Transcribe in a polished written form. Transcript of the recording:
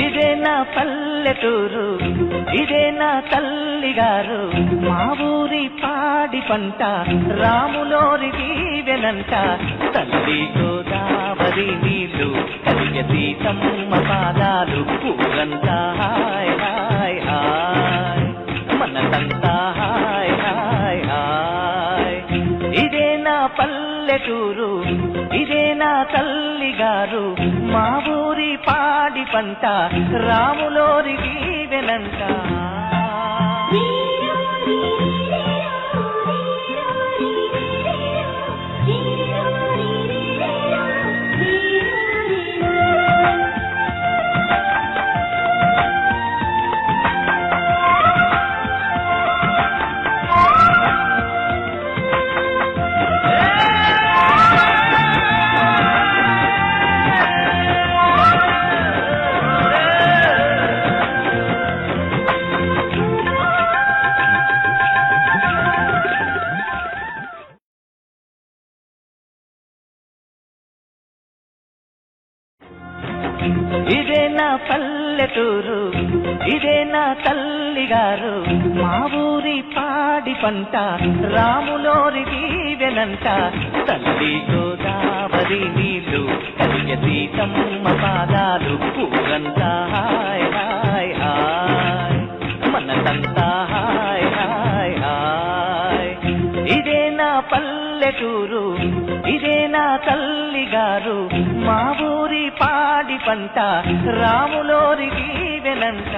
ఇదే నా పల్లెటూరు, ఇదే నా తల్లిగారు, మా ఊరి పాడి పంట రాములోరి దీవెనంట. తల్లి గోదావరి నీళ్ళు కలిగే సీతమ్మ పాదాలు, ఊరంతా హాయ్ హాయ్ హాయ్, మనదంతా హాయ్ హాయ్ హాయ్. ఇదే నా పల్లెటూరు, ఇదే నా తల్లిగారు, మా ఊరి పాడి పంట రాములోరి దీవెనంట. ఇదే నా పల్లెటూరు, ఇదే నా తల్లిగారు, మా ఊరి పాడి పంట రాములోరి దీవెనంట. తల్లి గోదావరి నీళ్ళు కలిగే సీతమ్మ పాదాలు, ఊరంతా హాయ్ హాయ్ హాయ్, మనదంతా హాయ్ హాయ్ హాయ్. ఇదే నా పల్లెటూరు, ఇదే నా తల్లిగారు, మా ఊరి పాడి పంట రాములోరి దీవెనంట.